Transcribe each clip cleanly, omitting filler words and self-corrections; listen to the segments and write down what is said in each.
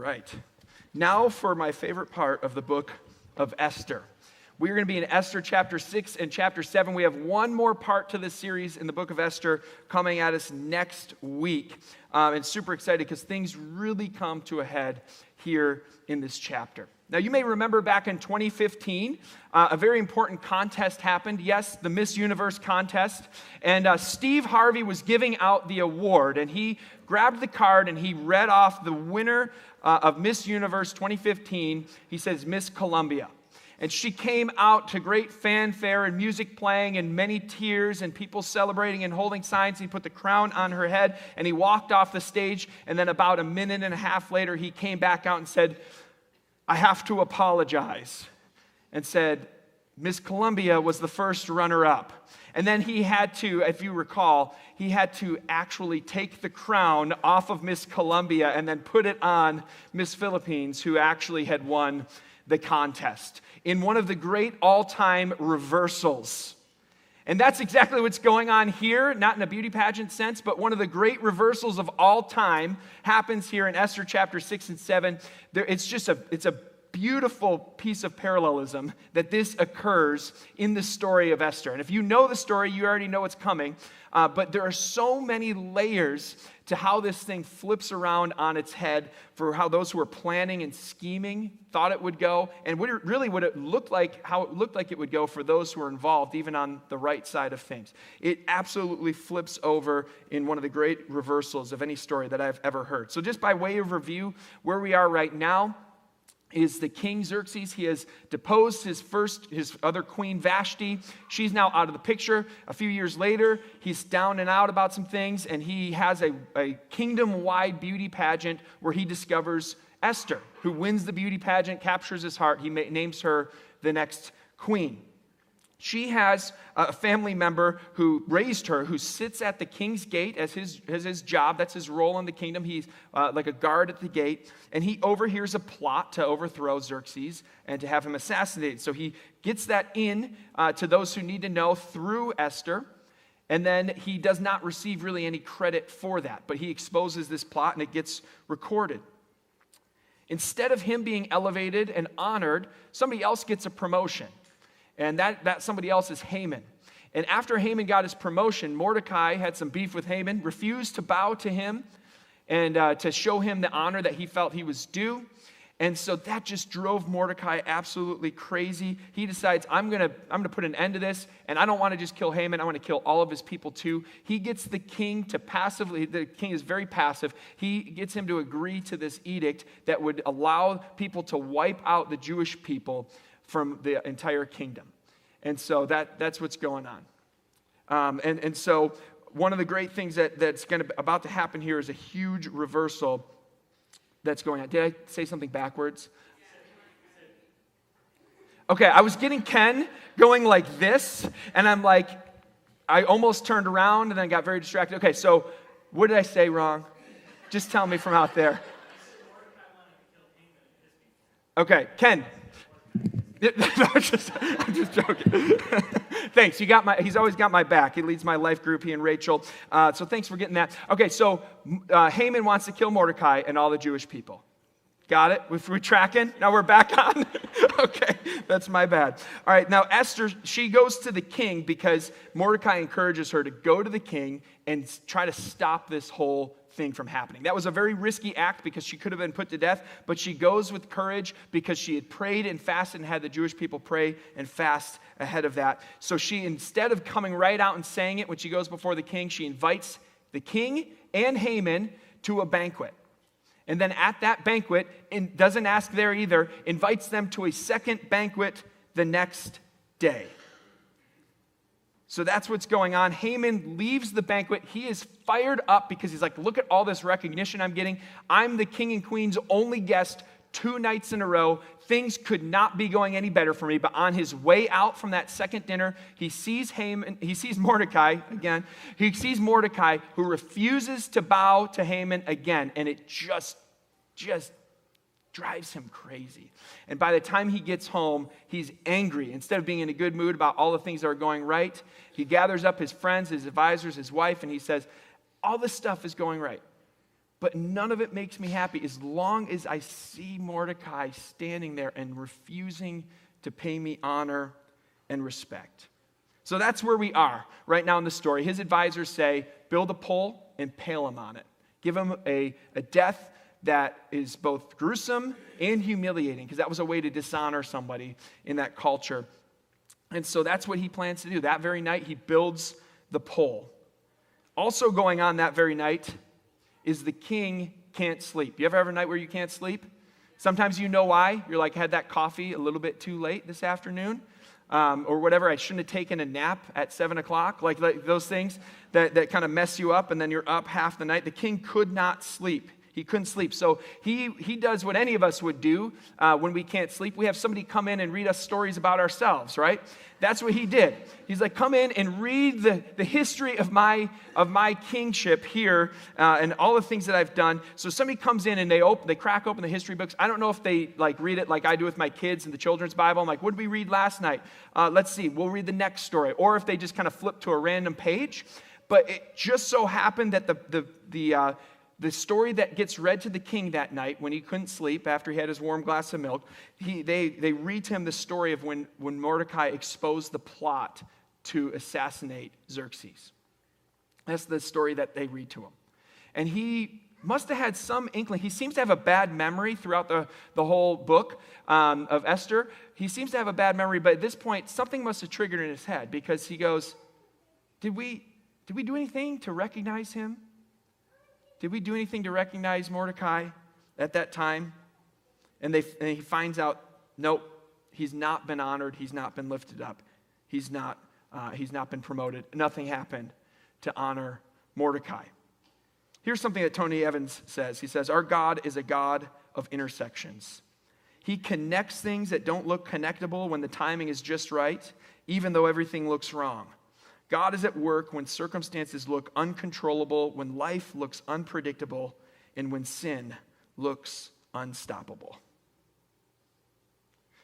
right. Now for my favorite part of the book of Esther. We're going to be in Esther chapter 6 and chapter 7. We have one more part to this series in the book of Esther coming at us next week. And super excited because things really come to a head here in this chapter. Now, you may remember back in 2015, a very important contest happened. Yes, the Miss Universe contest. And Steve Harvey was giving out the award. And he grabbed the card and he read off the winner of Miss Universe 2015. He says, Miss Columbia. And she came out to great fanfare and music playing and many tears and people celebrating and holding signs. He put the crown on her head and he walked off the stage. And then about a minute and a half later, he came back out and said, I have to apologize, and said, Miss Columbia was the first runner-up. And then he had to, if you recall, he had to actually take the crown off of Miss Columbia and then put it on Miss Philippines, who actually had won the contest in one of the great all-time reversals. And that's exactly what's going on here, not in a beauty pageant sense, but one of the great reversals of all time happens here in Esther chapter 6 and 7. It's a beautiful piece of parallelism that this occurs in the story of Esther. And if you know the story, you already know what's coming. But there are so many layers to how this thing flips around on its head for how those who were planning and scheming thought it would go, and how it looked like it would go for those who were involved, even on the right side of things. It absolutely flips over in one of the great reversals of any story that I've ever heard. So just by way of review, where we are right now is the king Xerxes. He has deposed his other queen Vashti. She's now out of the picture. A few years later, he's down and out about some things, and he has a kingdom-wide beauty pageant where he discovers Esther, who wins the beauty pageant, captures his heart. He names her the next queen. She has a family member who raised her, who sits at the king's gate as his job. That's his role in the kingdom. He's like a guard at the gate. And he overhears a plot to overthrow Xerxes and to have him assassinated. So he gets that in to those who need to know through Esther. And then he does not receive really any credit for that. But he exposes this plot and it gets recorded. Instead of him being elevated and honored, somebody else gets a promotion. And that somebody else is Haman. And after Haman got his promotion, Mordecai had some beef with Haman, refused to bow to him and to show him the honor that he felt he was due. And so that just drove Mordecai absolutely crazy. He decides, I'm gonna put an end to this, and I don't want to just kill Haman, I want to kill all of his people too. He gets the king the king is very passive. He gets him to agree to this edict that would allow people to wipe out the Jewish people from the entire kingdom. And so that's what's going on. And so one of the great things that's about to happen here is a huge reversal that's going on. Did I say something backwards? Okay, I was getting Ken going like this, and I almost turned around and then got very distracted. Okay, so what did I say wrong? Just tell me from out there. Okay, Ken. No, I'm just joking. Thanks. He's always got my back. He leads my life group, he and Rachel. So thanks for getting that. Okay, so Haman wants to kill Mordecai and all the Jewish people. Got it? We're tracking? Now we're back on? Okay, that's my bad. All right, now Esther, she goes to the king because Mordecai encourages her to go to the king and try to stop this whole thing from happening. That was a very risky act because she could have been put to death, but she goes with courage because she had prayed and fasted and had the Jewish people pray and fast ahead of that. So she, instead of coming right out and saying it when she goes before the king, she invites the king and Haman to a banquet. And then at that banquet, and doesn't ask there either, invites them to a second banquet the next day. So that's what's going on. Haman leaves the banquet. He is fired up because he's like, look at all this recognition I'm getting. I'm the king and queen's only guest 2 nights in a row. Things could not be going any better for me. But on his way out from that second dinner, he sees Mordecai again. He sees Mordecai, who refuses to bow to Haman again. And it just drives him crazy. And by the time he gets home, he's angry. Instead of being in a good mood about all the things that are going right, he gathers up his friends, his advisors, his wife, and he says, all this stuff is going right. but none of it makes me happy as long as I see Mordecai standing there and refusing to pay me honor and respect. So that's where we are right now in the story. His advisors say, build a pole and impale him on it. Give him a death that is both gruesome and humiliating, because that was a way to dishonor somebody in that culture. And so that's what he plans to do. That very night, he builds the pole. Also going on that very night is the king can't sleep. You ever have a night where you can't sleep? Sometimes you know why. You're like, had that coffee a little bit too late this afternoon. Or whatever, I shouldn't have taken a nap at 7 o'clock, like those things that kind of mess you up, and then you're up half the night. The king could not sleep. He couldn't sleep. So he does what any of us would do when we can't sleep. We have somebody come in and read us stories about ourselves, right? That's what he did. He's like, come in and read the history of my kingship here and all the things that I've done. So somebody comes in and they crack open the history books. I don't know if they like read it like I do with my kids in the children's Bible. I'm like, what did we read last night? Let's see. We'll read the next story. Or if they just kind of flip to a random page. But it just so happened that the story that gets read to the king that night when he couldn't sleep after he had his warm glass of milk, they read to him the story of when Mordecai exposed the plot to assassinate Xerxes. That's the story that they read to him. And he must have had some inkling. He seems to have a bad memory throughout the whole book of Esther. He seems to have a bad memory, but at this point, something must have triggered in his head, because he goes, did we do anything to recognize him? Did we do anything to recognize Mordecai at that time? And he finds out, nope, he's not been honored. He's not been lifted up. He's not been promoted. Nothing happened to honor Mordecai. Here's something that Tony Evans says. He says, our God is a God of intersections. He connects things that don't look connectable when the timing is just right, even though everything looks wrong. God is at work when circumstances look uncontrollable, when life looks unpredictable, and when sin looks unstoppable.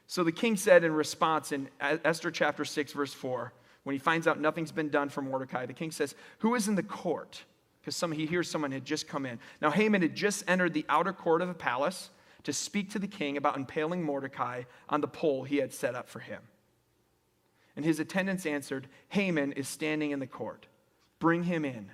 So the king said in response in Esther chapter 6, verse 4, when he finds out nothing's been done for Mordecai, the king says, who is in the court? Because he hears someone had just come in. Now Haman had just entered the outer court of the palace to speak to the king about impaling Mordecai on the pole he had set up for him. And his attendants answered, Haman is standing in the court. Bring him in,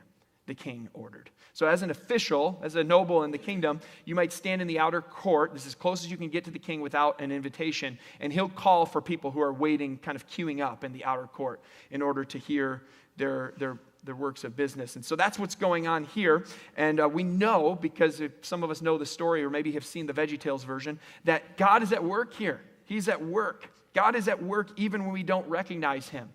the king ordered. So as an official, as a noble in the kingdom, you might stand in the outer court. This is as close as you can get to the king without an invitation. And he'll call for people who are waiting, kind of queuing up in the outer court in order to hear their works of business. And so that's what's going on here. And we know, because if some of us know the story or maybe have seen the VeggieTales version, that God is at work here. He's at work. God is at work even when we don't recognize him.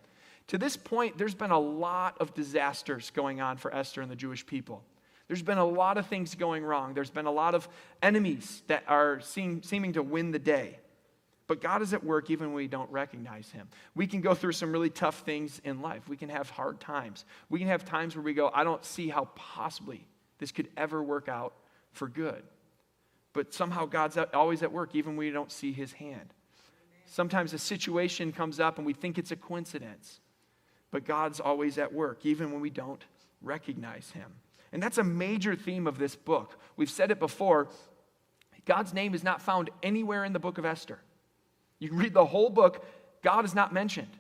To this point, there's been a lot of disasters going on for Esther and the Jewish people. There's been a lot of things going wrong. There's been a lot of enemies that are seeming to win the day. But God is at work even when we don't recognize him. We can go through some really tough things in life. We can have hard times. We can have times where we go, I don't see how possibly this could ever work out for good. But somehow God's always at work even when we don't see his hand. Sometimes a situation comes up and we think it's a coincidence. But God's always at work, even when we don't recognize him. And that's a major theme of this book. We've said it before. God's name is not found anywhere in the book of Esther. You can read the whole book, God is not mentioned.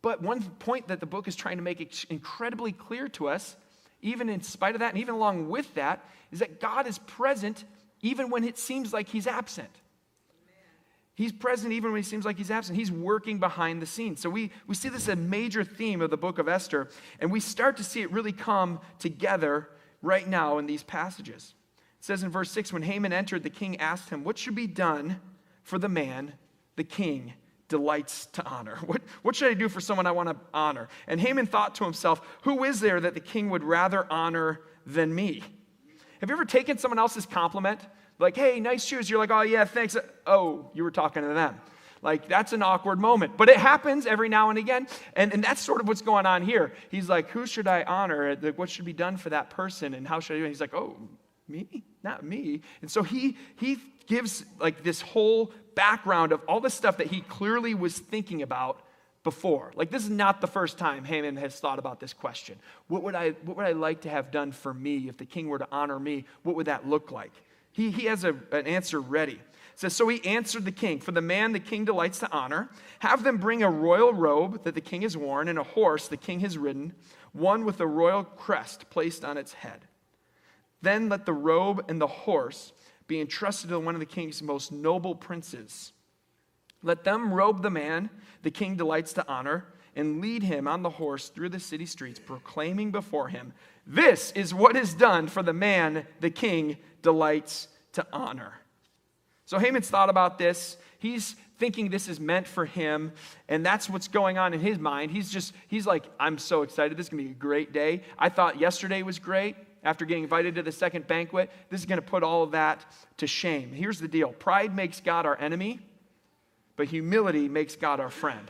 But one point that the book is trying to make incredibly clear to us, even in spite of that, and even along with that, is that God is present even when it seems like he's absent. He's present even when he seems like he's absent. He's working behind the scenes. So we see this as a major theme of the book of Esther, and we start to see it really come together right now in these passages. It says in verse 6, when Haman entered, the king asked him, what should be done for the man the king delights to honor? What should I do for someone I want to honor? And Haman thought to himself, who is there that the king would rather honor than me? Have you ever taken someone else's compliment? Like, hey, nice shoes. You're like, oh, yeah, thanks. Oh, you were talking to them. Like, that's an awkward moment. But it happens every now and again. And that's sort of what's going on here. He's like, who should I honor? What should be done for that person? And how should I do it? He's like, oh, me? Not me. And so he gives like this whole background of all the stuff that he clearly was thinking about before. Like, this is not the first time Haman has thought about this question. What would I like to have done for me if the king were to honor me? What would that look like? He has an answer ready. It says, so he answered the king, for the man the king delights to honor, have them bring a royal robe that the king has worn and a horse the king has ridden, one with a royal crest placed on its head. Then let the robe and the horse be entrusted to one of the king's most noble princes. Let them robe the man the king delights to honor and lead him on the horse through the city streets, proclaiming before him, this is what is done for the man the king delights to honor. So Haman's thought about this. He's thinking this is meant for him, and that's what's going on in his mind. He's like, I'm so excited. This is going to be a great day. I thought yesterday was great. After getting invited to the second banquet, this is going to put all of that to shame. Here's the deal. Pride makes God our enemy, but humility makes God our friend.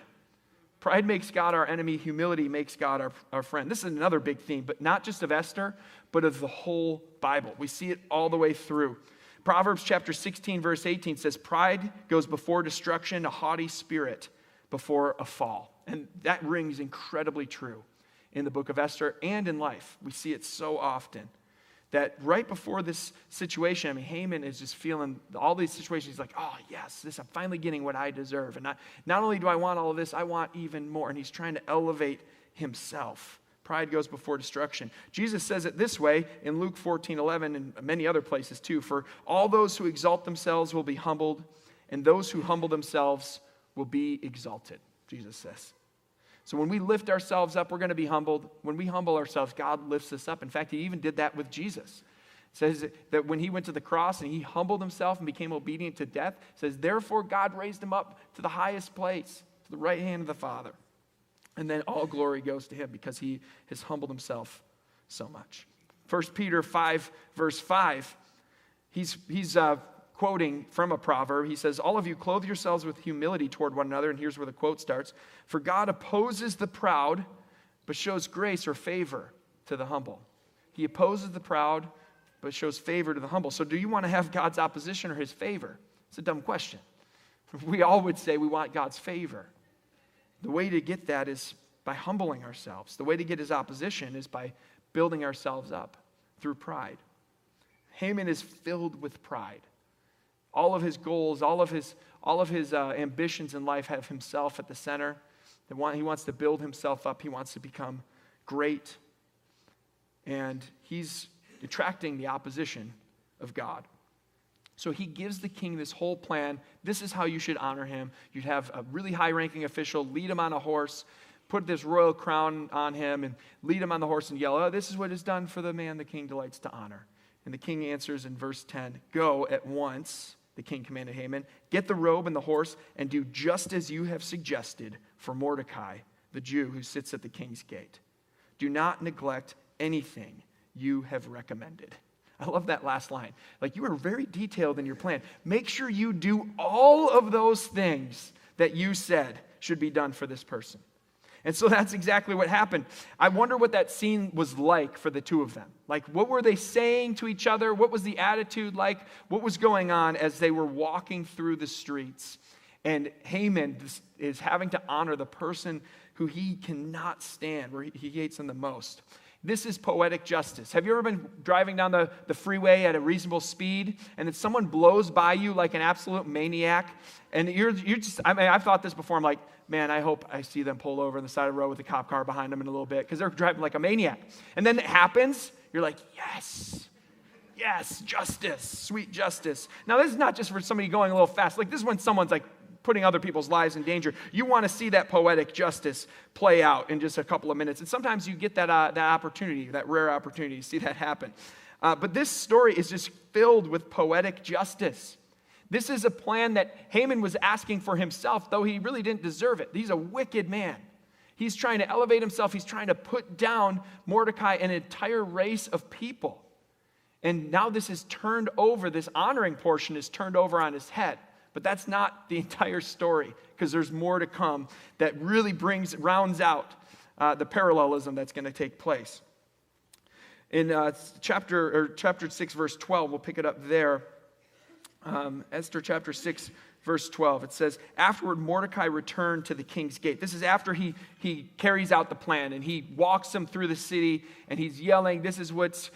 Pride makes God our enemy. Humility makes God our friend. This is another big theme, but not just of Esther, but of the whole Bible. We see it all the way through. Proverbs chapter 16, verse 18 says, pride goes before destruction, a haughty spirit before a fall. And that rings incredibly true in the book of Esther and in life. We see it so often that right before this situation, I mean, Haman is just feeling all these situations. He's like, oh, yes, I'm finally getting what I deserve. And not only do I want all of this, I want even more. And he's trying to elevate himself. Pride goes before destruction. Jesus says it this way in Luke 14:11 and many other places too. For all those who exalt themselves will be humbled, and those who humble themselves will be exalted, Jesus says. So when we lift ourselves up, we're going to be humbled. When we humble ourselves, God lifts us up. In fact, he even did that with Jesus. It says that when he went to the cross and he humbled himself and became obedient to death, it says, therefore God raised him up to the highest place, to the right hand of the Father. And then all glory goes to him because he has humbled himself so much. 1 Peter 5, verse 5, he's quoting from a proverb. He says, all of you clothe yourselves with humility toward one another. And here's where the quote starts. For God opposes the proud, but shows grace or favor to the humble. He opposes the proud, but shows favor to the humble. So do you want to have God's opposition or his favor? It's a dumb question. We all would say we want God's favor. The way to get that is by humbling ourselves. The way to get his opposition is by building ourselves up through pride. Haman is filled with pride. All of his goals, all of his ambitions in life have himself at the center. He wants to build himself up. He wants to become great. And he's attracting the opposition of God. So he gives the king this whole plan. This is how you should honor him. You'd have a really high-ranking official lead him on a horse, put this royal crown on him, and lead him on the horse and yell, oh, this is what is done for the man the king delights to honor. And the king answers in verse 10, go at once, the king commanded Haman, get the robe and the horse, and do just as you have suggested for Mordecai, the Jew who sits at the king's gate. Do not neglect anything you have recommended. I love that last line. Like, you are very detailed in your plan. Make sure you do all of those things that you said should be done for this person. And so that's exactly what happened. I wonder what that scene was like for the two of them. Like, what were they saying to each other? What was the attitude like? What was going on as they were walking through the streets? And Haman is having to honor the person who he cannot stand, where he hates him the most. This is poetic justice. Have you ever been driving down the freeway at a reasonable speed and then someone blows by you like an absolute maniac? And you're just, I mean, I've thought this before. I'm like, man, I hope I see them pull over on the side of the road with a cop car behind them in a little bit because they're driving like a maniac. And then it happens. You're like, yes, justice, sweet justice. Now, this is not just for somebody going a little fast. Like, this is when someone's like putting other people's lives in danger. You want to see that poetic justice play out in just a couple of minutes. And sometimes you get that opportunity, that rare opportunity to see that happen. But this story is just filled with poetic justice. This is a plan that Haman was asking for himself, though he really didn't deserve it. He's a wicked man. He's trying to elevate himself. He's trying to put down Mordecai and an entire race of people. And now this is turned over, this honoring portion is turned over on his head. But that's not the entire story, because there's more to come that really rounds out the parallelism that's going to take place. In chapter 6, verse 12, we'll pick it up there. Esther chapter 6, verse 12. It says, afterward Mordecai returned to the king's gate. This is after he carries out the plan, and he walks them through the city, and he's yelling, this is what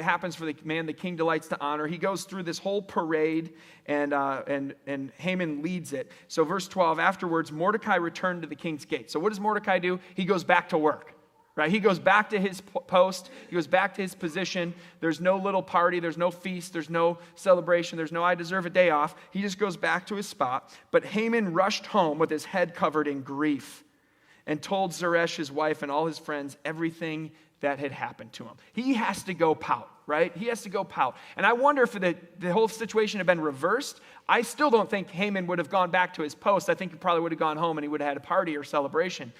happens for the man the king delights to honor. He goes through this whole parade, and Haman leads it. So verse 12, afterwards Mordecai returned to the king's gate. So what does Mordecai do? He goes back to work. Right? He goes back to his post. He goes back to his position. There's no little party. There's no feast. There's no celebration. There's no I deserve a day off. He just goes back to his spot. But Haman rushed home with his head covered in grief and told Zeresh, his wife, and all his friends everything that had happened to him. He has to go pout, right? He has to go pout. And I wonder if the whole situation had been reversed. I still don't think Haman would have gone back to his post. I think he probably would have gone home and he would have had a party or celebration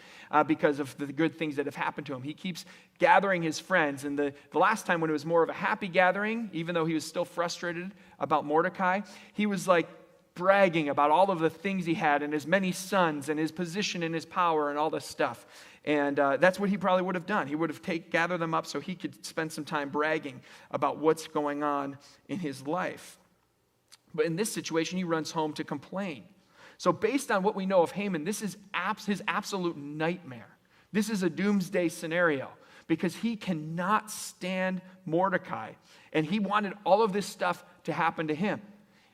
because of the good things that have happened to him. He keeps gathering his friends. And the last time when it was more of a happy gathering, even though he was still frustrated about Mordecai, he was like bragging about all of the things he had and his many sons and his position and his power and all this stuff. And that's what he probably would have done. He would have gathered them up so he could spend some time bragging about what's going on in his life. But in this situation, he runs home to complain. So based on what we know of Haman, this is his absolute nightmare. This is a doomsday scenario because he cannot stand Mordecai. And he wanted all of this stuff to happen to him.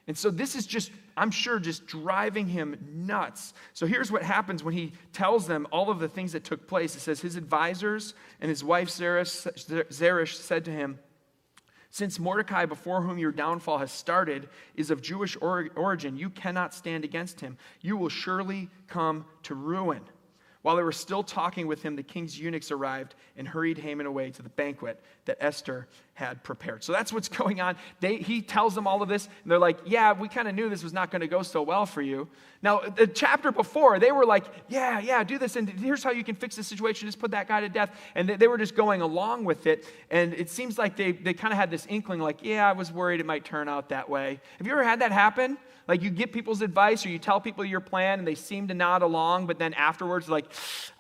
And so this is just, I'm sure, just driving him nuts. So here's what happens when he tells them all of the things that took place. It says, his advisors and his wife Zeresh said to him, since Mordecai, before whom your downfall has started, is of Jewish origin, you cannot stand against him. You will surely come to ruin. While they were still talking with him, the king's eunuchs arrived and hurried Haman away to the banquet that Esther had prepared. So that's what's going on. He tells them all of this, and they're like, yeah, we kind of knew this was not going to go so well for you. Now, the chapter before, they were like, yeah, do this, and here's how you can fix the situation, just put that guy to death. And they were just going along with it, and it seems like they kind of had this inkling, like, yeah, I was worried it might turn out that way. Have you ever had that happen? Like you get people's advice or you tell people your plan and they seem to nod along, but then afterwards, like,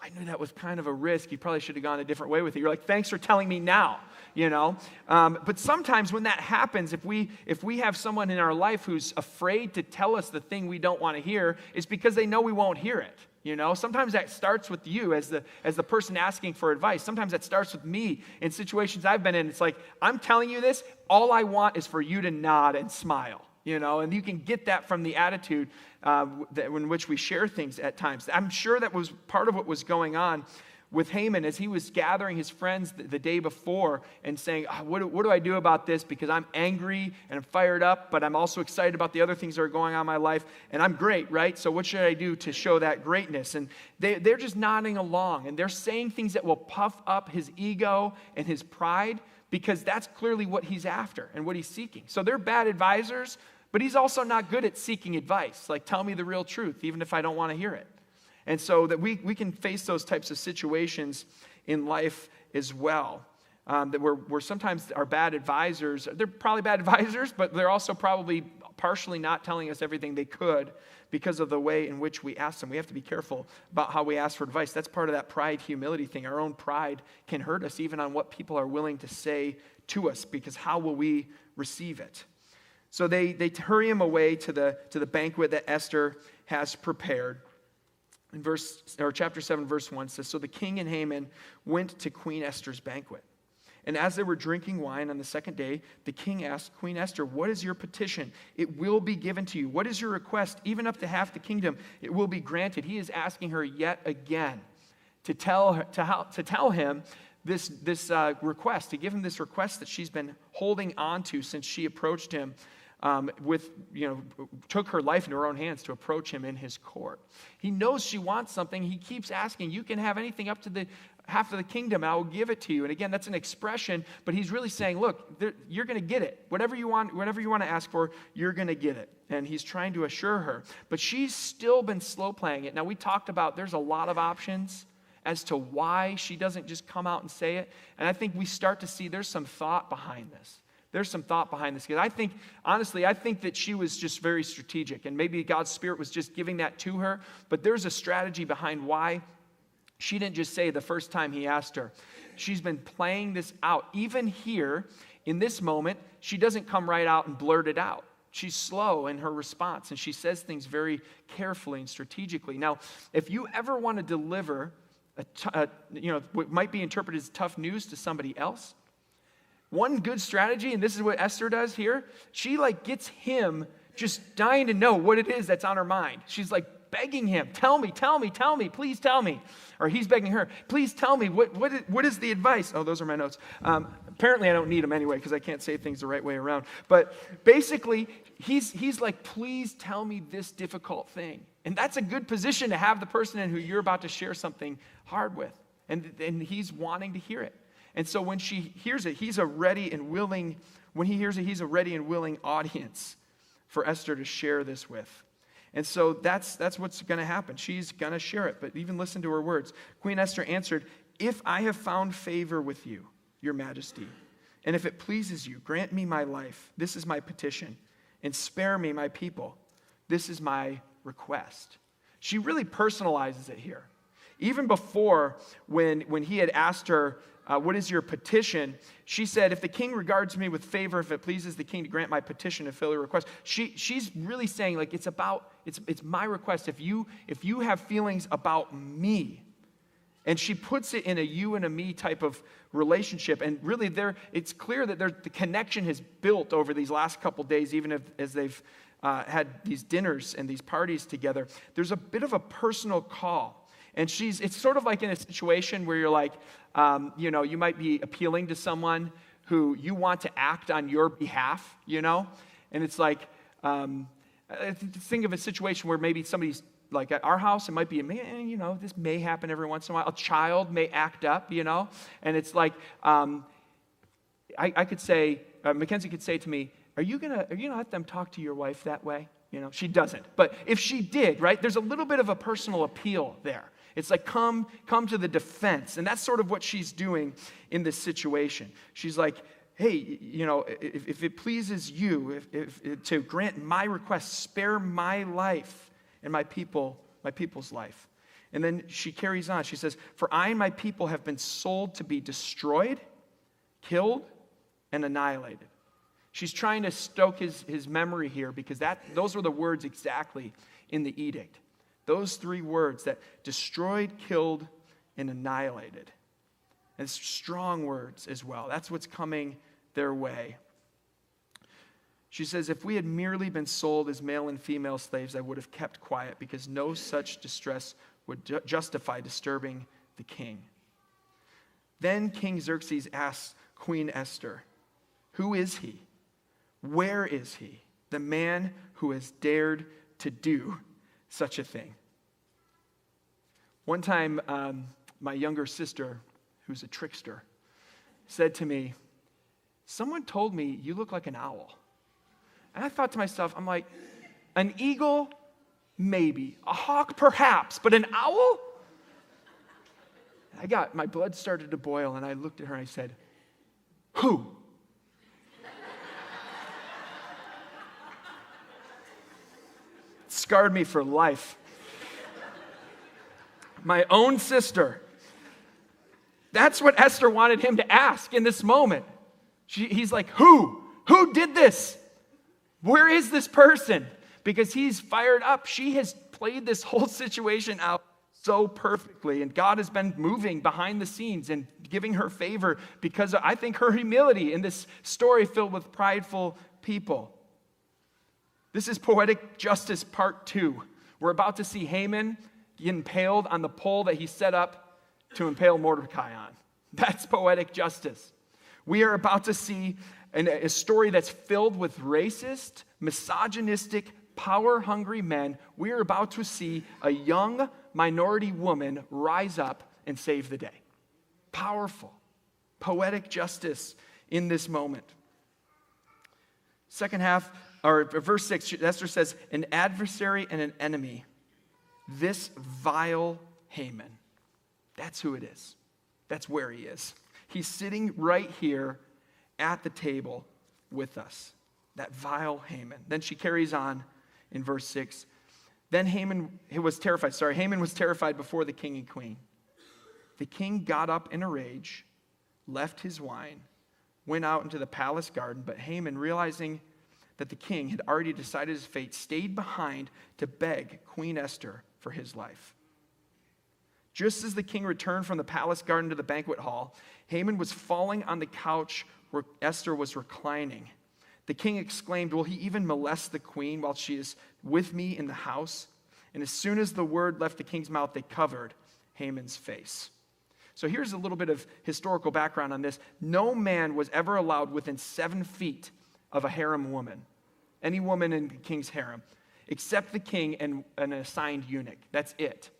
I knew that was kind of a risk. You probably should have gone a different way with it. You're like, thanks for telling me now, you know? But sometimes when that happens, if we have someone in our life who's afraid to tell us the thing we don't want to hear, it's because they know we won't hear it. You know, sometimes that starts with you as the person asking for advice. Sometimes that starts with me in situations I've been in. It's like, I'm telling you this, all I want is for you to nod and smile. You know, and you can get that from the attitude in which we share things at times. I'm sure that was part of what was going on with Haman as he was gathering his friends the day before and saying, what do I do about this? Because I'm angry and I'm fired up, but I'm also excited about the other things that are going on in my life, and I'm great, right? So what should I do to show that greatness? And they're just nodding along, and they're saying things that will puff up his ego and his pride, because that's clearly what he's after and what he's seeking. So they're bad advisors, but he's also not good at seeking advice. Like, tell me the real truth, even if I don't want to hear it. And so that we can face those types of situations in life as well. That we're sometimes our bad advisors, they're probably bad advisors, but they're also probably partially not telling us everything they could because of the way in which we ask them. We have to be careful about how we ask for advice. That's part of that pride, humility thing. Our own pride can hurt us even on what people are willing to say to us, because how will we receive it? So they hurry him away to the banquet that Esther has prepared. In chapter 7, verse 1 says, so the king and Haman went to Queen Esther's banquet. And as they were drinking wine on the second day, the king asked Queen Esther, what is your petition? It will be given to you. What is your request? Even up to half the kingdom, it will be granted. He is asking her yet again to tell him this request, to give him this request that she's been holding on to since she approached him took her life into her own hands to approach him in his court. He knows she wants something. He keeps asking, you can have anything up to the half of the kingdom, and I will give it to you. And again, that's an expression, but he's really saying, look, you're going to get it. Whatever you want to ask for, you're going to get it. And he's trying to assure her. But she's still been slow playing it. Now, we talked about there's a lot of options as to why she doesn't just come out and say it. And I think we start to see there's some thought behind this. There's some thought behind this. Because I think that she was just very strategic. And maybe God's Spirit was just giving that to her. But there's a strategy behind why she didn't just say the first time he asked her. She's been playing this out. Even here, in this moment, she doesn't come right out and blurt it out. She's slow in her response, and she says things very carefully and strategically. Now, if you ever want to deliver what might be interpreted as tough news to somebody else, one good strategy, and this is what Esther does here, she gets him just dying to know what it is that's on her mind. She's begging him, tell me, please tell me. Or he's begging her, please tell me, what is the advice? Oh, those are my notes. Apparently I don't need them anyway because I can't say things the right way around. But basically, he's like, please tell me this difficult thing. And that's a good position to have the person in who you're about to share something hard with. And he's wanting to hear it. And so when she hears it, he's a ready and willing audience for Esther to share this with. And so that's what's going to happen. She's going to share it. But even listen to her words. Queen Esther answered, if I have found favor with you, your majesty, and if it pleases you, grant me my life. This is my petition. And spare me my people. This is my request. She really personalizes it here. Even before, when he had asked her, what is your petition? She said, if the king regards me with favor, if it pleases the king to grant my petition and fill your request. She's really saying, it's my request. If you have feelings about me, and she puts it in a you and a me type of relationship. And really, it's clear that the connection has built over these last couple days, even as they've had these dinners and these parties together. There's a bit of a personal call. And it's sort of like in a situation where you're you might be appealing to someone who you want to act on your behalf, And it's think of a situation where maybe somebody's at our house, it might be, this may happen every once in a while. A child may act up, And it's I could say, Mackenzie could say to me, are you gonna let them talk to your wife that way? She doesn't. But if she did, right, there's a little bit of a personal appeal there. It's come to the defense. And that's sort of what she's doing in this situation. She's like, hey, if it pleases you, if to grant my request, spare my life and my people's life. And then she carries on. She says, for I and my people have been sold to be destroyed, killed, and annihilated. She's trying to stoke his memory here because those were the words exactly in the edict. Those three words, that destroyed, killed, and annihilated. And strong words as well. That's what's coming their way. She says, if we had merely been sold as male and female slaves, I would have kept quiet because no such distress would justify disturbing the king. Then King Xerxes asks Queen Esther, who is he? Where is he? The man who has dared to do such a thing. One time, my younger sister, who's a trickster, said to me, someone told me you look like an owl. And I thought to myself, I'm like, an eagle? Maybe. A hawk? Perhaps. But an owl? My blood started to boil, and I looked at her and I said, who? Scarred me for life. My own sister. That's what Esther wanted him to ask in this moment. He's like, who? Who did this? Where is this person? Because he's fired up. She has played this whole situation out so perfectly, and God has been moving behind the scenes and giving her favor because of, I think, her humility in this story filled with prideful people. This is Poetic Justice Part 2. We're about to see Haman get impaled on the pole that he set up to impale Mordecai on. That's Poetic Justice. We are about to see a story that's filled with racist, misogynistic, power-hungry men. We are about to see a young minority woman rise up and save the day. Powerful, poetic justice in this moment. Second half, or verse 6, Esther says, an adversary and an enemy, this vile Haman. That's who it is. That's where he is. He's sitting right here at the table with us. That vile Haman. Then she carries on in verse 6. Then Haman was terrified before the king and queen. The king got up in a rage, left his wine, went out into the palace garden, but Haman, realizing that the king had already decided his fate, stayed behind to beg Queen Esther for his life. Just as the king returned from the palace garden to the banquet hall, Haman was falling on the couch where Esther was reclining. The king exclaimed, "Will he even molest the queen while she is with me in the house?" And as soon as the word left the king's mouth, they covered Haman's face. So here's a little bit of historical background on this. No man was ever allowed within 7 feet of a harem woman, any woman in the king's harem, except the king and an assigned eunuch. That's it.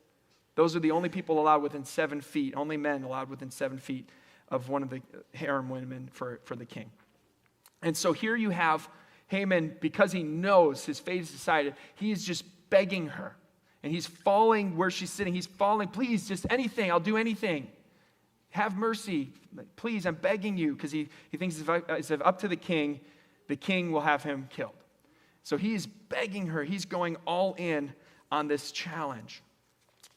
Those are the only people allowed within 7 feet, only men allowed within 7 feet of one of the harem women for the king. And so here you have Haman, because he knows his fate is decided, he is just begging her. And he's falling where she's sitting. He's falling, "Please, just anything, I'll do anything. Have mercy. Please, I'm begging you." Because he thinks if up to the king will have him killed. So he's begging her. He's going all in on this challenge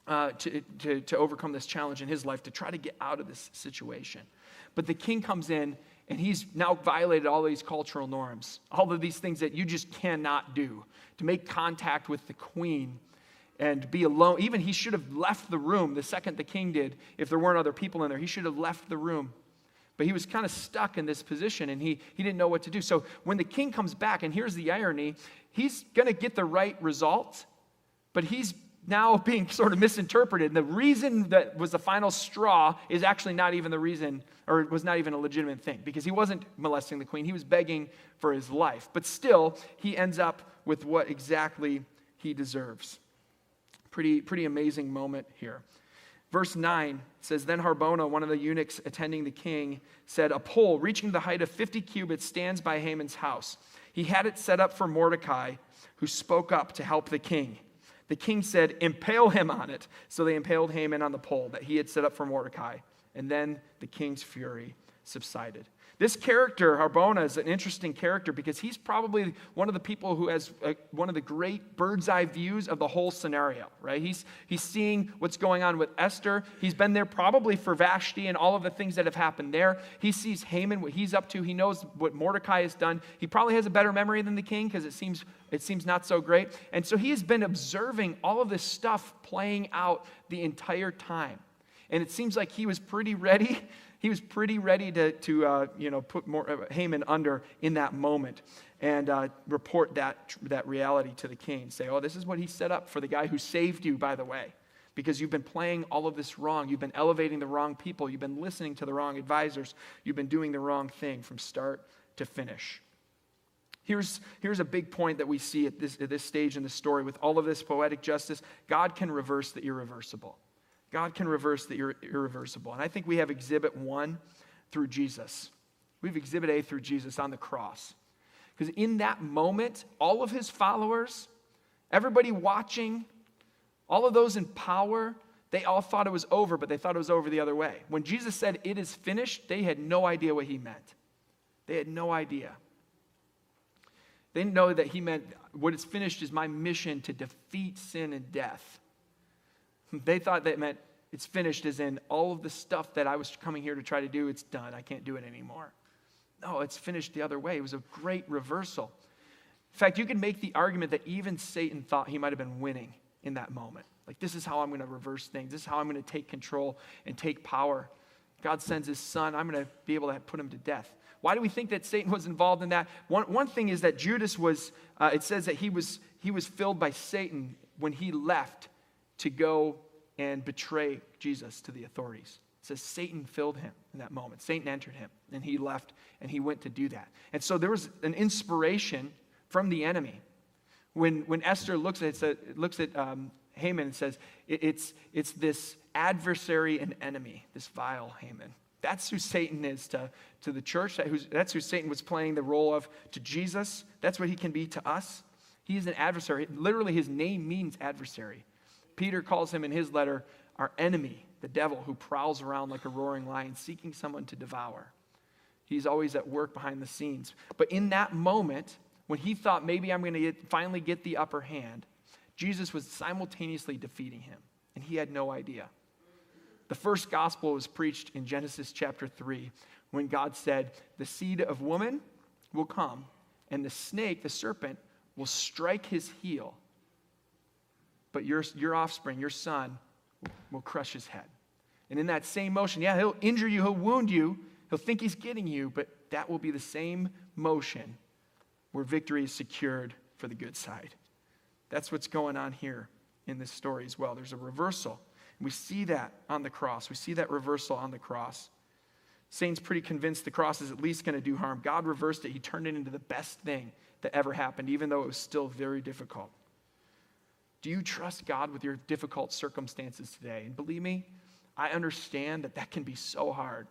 to overcome this challenge in his life, to try to get out of this situation. But the king comes in, and he's now violated all these cultural norms, all of these things that you just cannot do, to make contact with the queen and be alone. Even he should have left the room the second the king did. If there weren't other people in there, he should have left the room. But he was kind of stuck in this position, and he didn't know what to do. So when the king comes back, and here's the irony, he's going to get the right result, but he's now being sort of misinterpreted. And the reason that was the final straw is actually not even the reason, or it was not even a legitimate thing, because he wasn't molesting the queen. He was begging for his life. But still, he ends up with what exactly he deserves. Pretty amazing moment here. Verse 9 says, "Then Harbona, one of the eunuchs attending the king, said, 'A pole reaching the height of 50 cubits stands by Haman's house. He had it set up for Mordecai, who spoke up to help the king.' The king said, 'Impale him on it.' So they impaled Haman on the pole that he had set up for Mordecai. And then the king's fury subsided." This character, Harbona, is an interesting character because he's probably one of the people who has one of the great bird's eye views of the whole scenario, right? He's seeing what's going on with Esther. He's been there probably for Vashti and all of the things that have happened there. He sees Haman, what he's up to. He knows what Mordecai has done. He probably has a better memory than the king because it seems not so great. And so he has been observing all of this stuff playing out the entire time. And it seems like he was pretty ready. He was pretty ready to put Haman under in that moment and report that reality to the king. Say, "Oh, this is what he set up for the guy who saved you, by the way, because you've been playing all of this wrong. You've been elevating the wrong people. You've been listening to the wrong advisors. You've been doing the wrong thing from start to finish." Here's a big point that we see at this stage in the story. With all of this poetic justice, God can reverse the irreversible. God can reverse the irreversible. And I think we have exhibit 1 through Jesus. We have exhibit A through Jesus on the cross. Because in that moment, all of his followers, everybody watching, all of those in power, they all thought it was over, but they thought it was over the other way. When Jesus said, "It is finished," they had no idea what he meant. They had no idea. They didn't know that he meant, what is finished is my mission to defeat sin and death. They thought that meant it's finished as in all of the stuff that I was coming here to try to do, it's done. I can't do it anymore. No, it's finished the other way. It was a great reversal. In fact, you could make the argument that even Satan thought he might have been winning in that moment. Like, this is how I'm going to reverse things. This is how I'm going to take control and take power. God sends his son. I'm going to be able to put him to death. Why do we think that Satan was involved in that? One thing is that Judas was, it says that he was filled by Satan when he left to go and betray Jesus to the authorities. It says Satan filled him in that moment. Satan entered him, and he left, and he went to do that. And so there was an inspiration from the enemy. When Esther looks at Haman and says, it's this adversary and enemy, this vile Haman. That's who Satan is to the church. That's who Satan was playing the role of to Jesus. That's what he can be to us. He is an adversary. Literally, his name means adversary. Peter calls him in his letter our enemy, the devil who prowls around like a roaring lion seeking someone to devour. He's always at work behind the scenes. But in that moment, when he thought maybe I'm going to finally get the upper hand, Jesus was simultaneously defeating him, and he had no idea. The first gospel was preached in Genesis chapter 3 when God said, "The seed of woman will come And the snake, the serpent, will strike his heel. But your offspring, your son, will crush his head. And in that same motion, yeah, he'll injure you, he'll wound you, he'll think he's getting you, but that will be the same motion where victory is secured for the good side. That's what's going on here in this story as well. There's a reversal. We see that on the cross. We see that reversal on the cross. Satan's pretty convinced the cross is at least going to do harm. God reversed it. He turned it into the best thing that ever happened, even though it was still very difficult. Do you trust God with your difficult circumstances today? And believe me, I understand that can be so hard.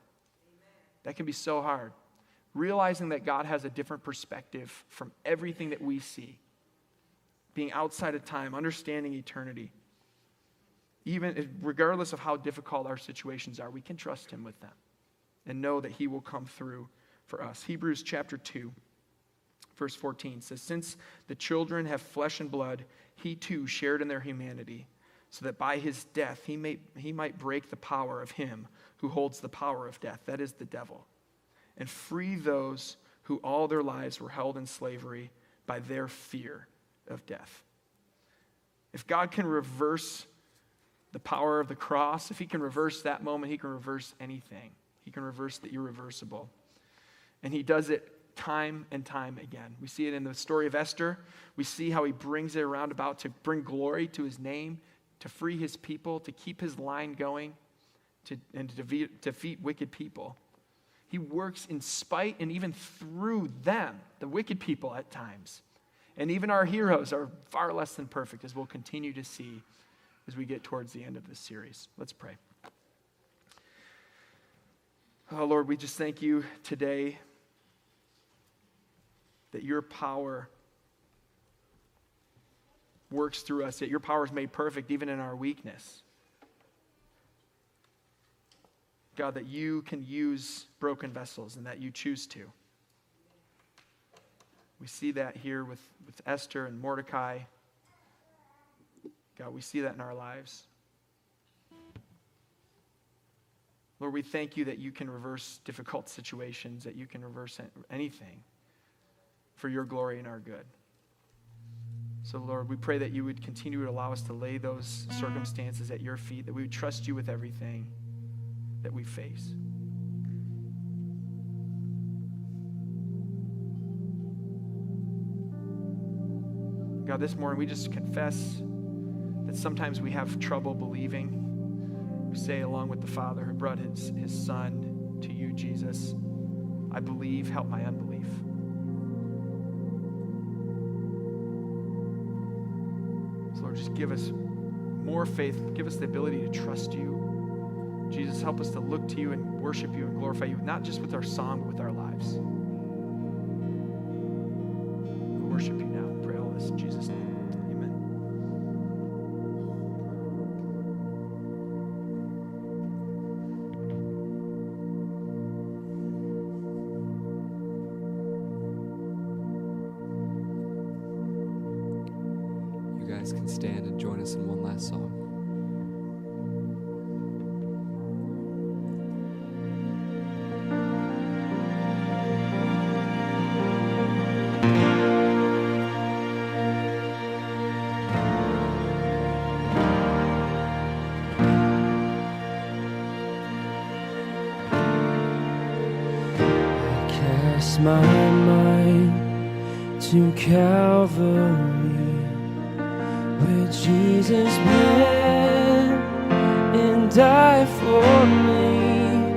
That can be so hard. Realizing that God has a different perspective from everything that we see. Being outside of time, understanding eternity. Even regardless of how difficult our situations are, we can trust him with them and know that he will come through for us. Hebrews chapter 2, verse 14 says, since the children have flesh and blood, he too shared in their humanity, so that by his death he might break the power of him who holds the power of death, that is the devil, and free those who all their lives were held in slavery by their fear of death. If God can reverse the power of the cross, if he can reverse that moment, he can reverse anything. He can reverse the irreversible. And he does it time and time again. We see it in the story of Esther. We see how he brings it around about to bring glory to his name, to free his people, to keep his line going, and to defeat wicked people. He works in spite and even through them, the wicked people at times. And even our heroes are far less than perfect, as we'll continue to see as we get towards the end of this series. Let's pray. Oh, Lord, we just thank you today that your power works through us, that your power is made perfect even in our weakness. God, that you can use broken vessels and that you choose to. We see that here with Esther and Mordecai. God, we see that in our lives. Lord, we thank you that you can reverse difficult situations, that you can reverse anything for your glory and our good. So, Lord, we pray that you would continue to allow us to lay those circumstances at your feet, that we would trust you with everything that we face. God, this morning we just confess that sometimes we have trouble believing. We say, along with the Father who brought his Son to you, Jesus, I believe, help my unbelief. So Lord, just give us more faith. Give us the ability to trust you. Jesus, help us to look to you and worship you and glorify you, not just with our song, but with our lives. We worship you now. We pray all this in Jesus' name. Can stand and join us in one last song. I cast my mind to Calvary, where Jesus bled and died for me.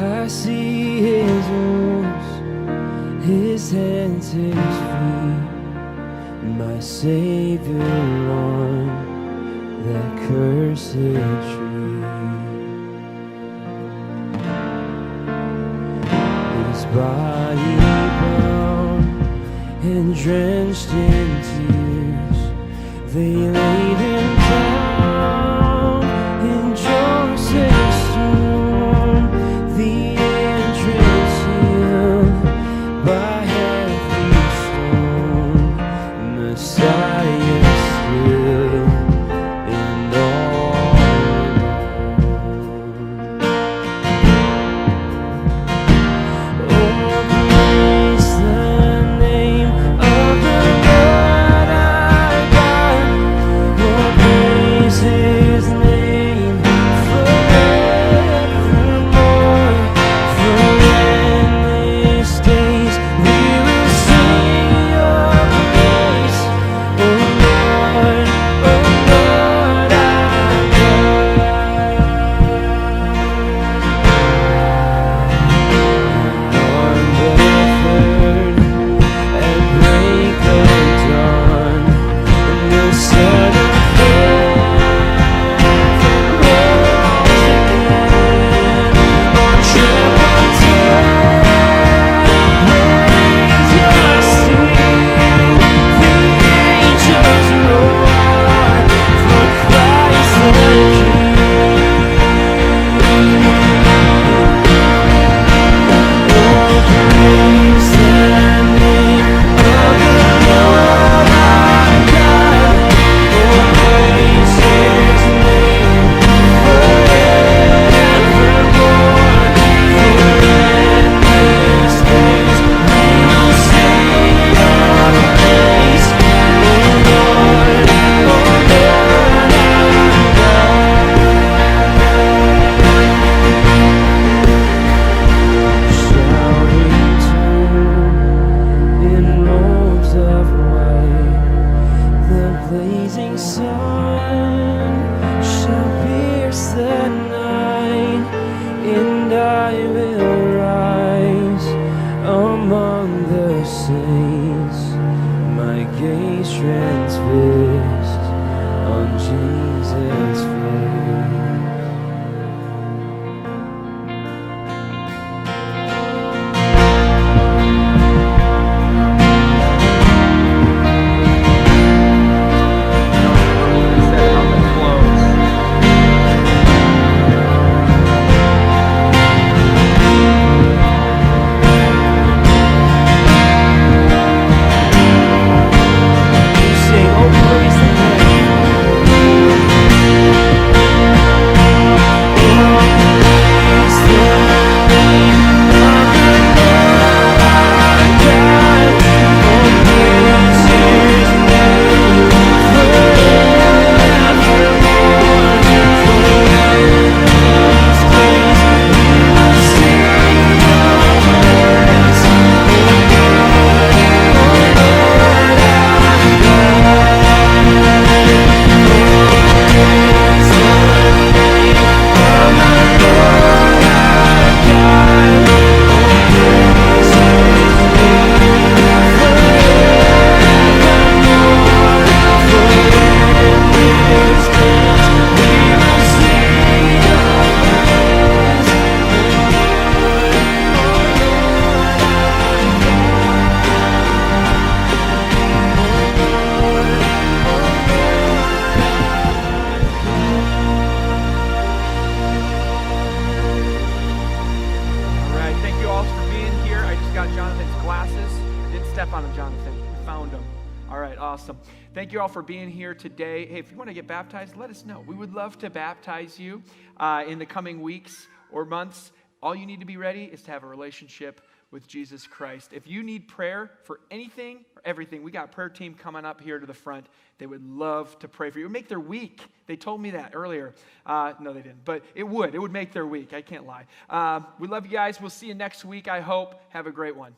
I see his wounds, his hands, his feet, my Savior on that cursed tree. His body bound and drenched in tears, they laid him down in Joseph's tomb, the entrance sealed by heavy stone. Messiah still and all alone. Oh, praise the name blazing sun shall pierce the night, and I will rise among the saints, my gaze transfixed on Jesus' face. Thank you all for being here today. Hey, if you want to get baptized, let us know. We would love to baptize you in the coming weeks or months. All you need to be ready is to have a relationship with Jesus Christ. If you need prayer for anything or everything, we got a prayer team coming up here to the front. They would love to pray for you. It would make their week. They told me that earlier. No, they didn't. But it would. It would make their week. I can't lie. We love you guys. We'll see you next week, I hope. Have a great one.